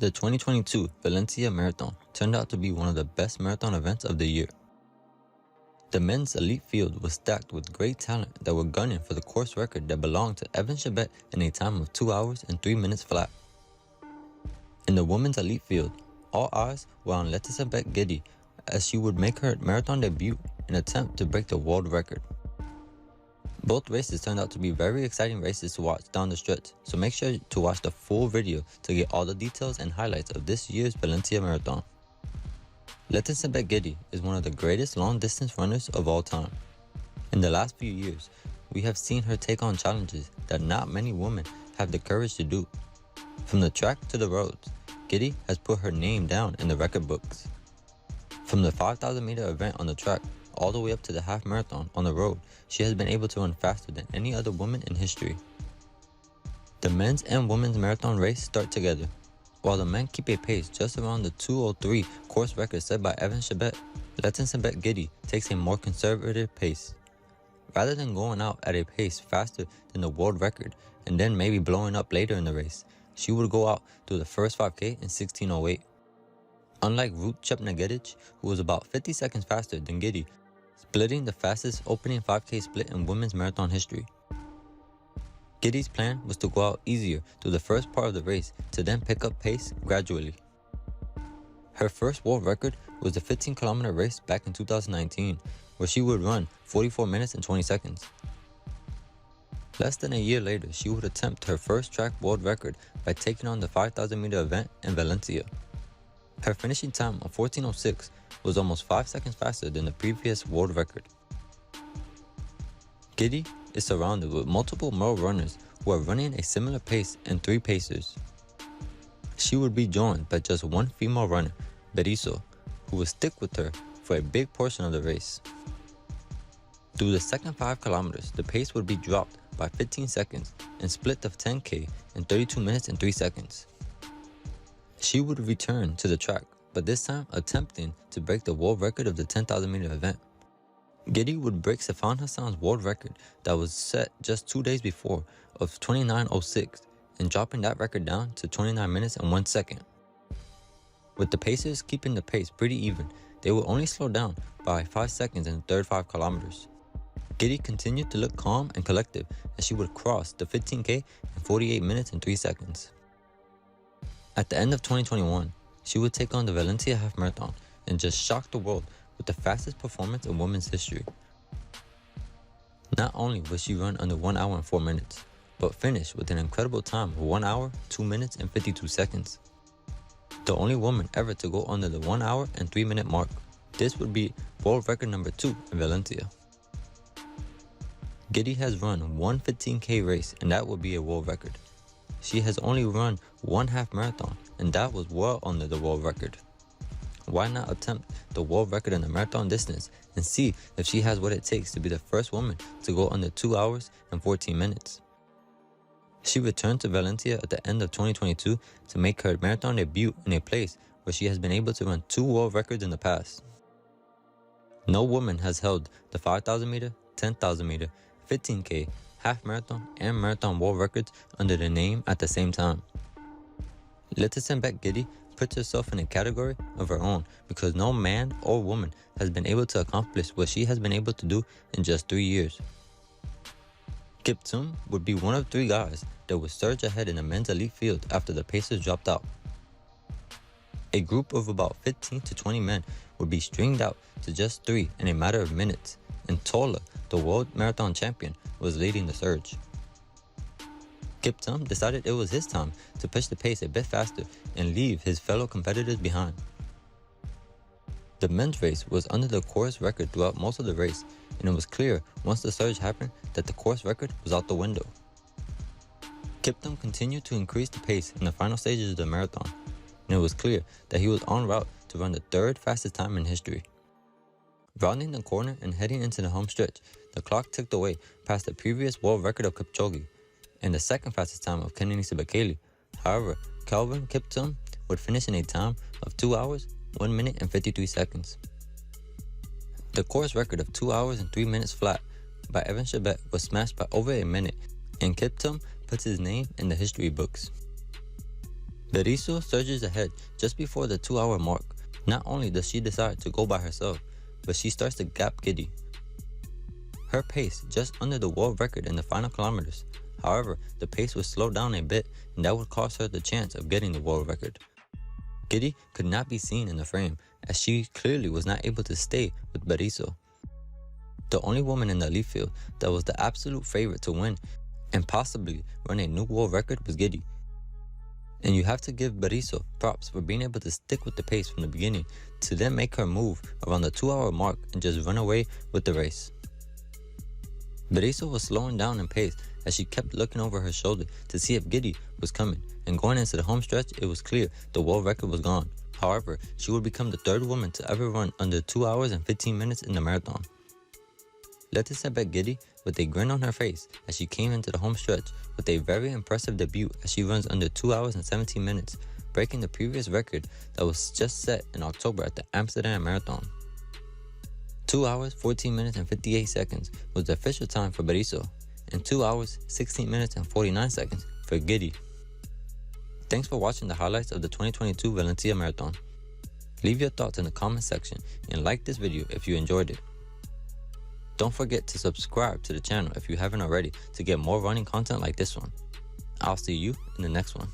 The 2022 Valencia Marathon turned out to be one of the best marathon events of the year. The men's elite field was stacked with great talent that were gunning for the course record that belonged to Evan Chebet in a time of 2 hours and 3 minutes flat. In the women's elite field, all eyes were on Leticia Giddy as she would make her marathon debut and attempt to break the world record. Both races turned out to be very exciting races to watch down the stretch, so make sure to watch the full video to get all the details and highlights of this year's Valencia Marathon. Leticia Giddy is one of the greatest long-distance runners of all time. In the last few years, we have seen her take on challenges that not many women have the courage to do. From the track to the roads, Giddy has put her name down in the record books. From the 5,000-meter event on the track all the way up to the half marathon on the road, she has been able to run faster than any other woman in history. The men's and women's marathon race start together. While the men keep a pace just around the 2:03 course record set by Evan Chebet, Leticia Giddy takes a more conservative pace. Rather than going out at a pace faster than the world record and then maybe blowing up later in the race, she would go out through the first 5K in 16:08. Unlike Ruth Chepnegedich, who was about 50 seconds faster than Giddy, splitting the fastest opening 5K split in women's marathon history. Giddy's plan was to go out easier through the first part of the race to then pick up pace gradually. Her first world record was the 15-kilometer race back in 2019, where she would run 44 minutes and 20 seconds. Less than a year later, she would attempt her first track world record by taking on the 5,000-meter event in Valencia. Her finishing time of 14:06 was almost 5 seconds faster than the previous world record. Giddy is surrounded with multiple male runners who are running a similar pace and 3 pacers. She would be joined by just one female runner, Beriso, who would stick with her for a big portion of the race. Through the second 5 kilometers, the pace would be dropped by 15 seconds and split the 10K in 32 minutes and 3 seconds. She would return to the track, but this time attempting to break the world record of the 10,000-meter event. Giddy would break Sifan Hassan's world record that was set just 2 days before of 29:06 and dropping that record down to 29 minutes and 1 second. With the pacers keeping the pace pretty even, they would only slow down by 5 seconds in the third 5 kilometers. Giddy continued to look calm and collective as she would cross the 15K in 48 minutes and 3 seconds. At the end of 2021, she would take on the Valencia Half Marathon and just shock the world with the fastest performance in women's history. Not only would she run under 1 hour and 4 minutes, but finish with an incredible time of 1 hour, 2 minutes, and 52 seconds. The only woman ever to go under the 1 hour and 3 minute mark. This would be world record number 2 in Valencia. Giddy has run one 15K race, and that would be a world record. She has only run one half marathon, and that was well under the world record. Why not attempt the world record in the marathon distance and see if she has what it takes to be the first woman to go under 2 hours and 14 minutes? She returned to Valencia at the end of 2022 to make her marathon debut in a place where she has been able to run 2 world records in the past. No woman has held the 5,000 meter, 10,000 meter, 15K, half marathon, and marathon world records under the name at the same time. Leticia Giddy puts herself in a category of her own because no man or woman has been able to accomplish what she has been able to do in just 3 years. Kip Tum would be one of 3 guys that would surge ahead in the men's elite field after the pacers dropped out. A group of about 15 to 20 men would be stringed out to just 3 in a matter of minutes, and Tola, the world marathon champion, was leading the surge. Kip Tum decided it was his time to push the pace a bit faster and leave his fellow competitors behind. The men's race was under the course record throughout most of the race, and it was clear once the surge happened that the course record was out the window. Kip Tum continued to increase the pace in the final stages of the marathon, and it was clear that he was en route to run the 3rd fastest time in history. Rounding the corner and heading into the home stretch, the clock ticked away past the previous world record of Kipchoge and the 2nd fastest time of Kenenisa Bekele. However, Kelvin Kip Tum would finish in a time of 2 hours, 1 minute, and 53 seconds. The course record of 2 hours and 3 minutes flat by Evan Chebet was smashed by over a minute, and Kip Tum puts his name in the history books. Berizzo surges ahead just before the 2-hour mark. Not only does she decide to go by herself, but she starts to gap Giddy. Her pace just under the world record in the final kilometers. However, the pace would slow down a bit, and that would cost her the chance of getting the world record. Giddy could not be seen in the frame, as she clearly was not able to stay with Berizzo. The only woman in the elite field that was the absolute favorite to win and possibly run a new world record was Giddy. And you have to give Berizzo props for being able to stick with the pace from the beginning to then make her move around the 2-hour mark and just run away with the race. Berizzo was slowing down in pace as she kept looking over her shoulder to see if Giddy was coming, and going into the home stretch, it was clear the world record was gone. However, she would become the third woman to ever run under 2 hours and 15 minutes in the marathon. Let's set back Giddy with a grin on her face as she came into the home stretch with a very impressive debut as she runs under 2 hours and 17 minutes, breaking the previous record that was just set in October at the Amsterdam Marathon. 2 hours, 14 minutes and 58 seconds was the official time for Berizzo, and 2 hours, 16 minutes and 49 seconds for Giddy. Thanks for watching the highlights of the 2022 Valencia Marathon. Leave your thoughts in the comment section and like this video if you enjoyed it. Don't forget to subscribe to the channel if you haven't already to get more running content like this one. I'll see you in the next one.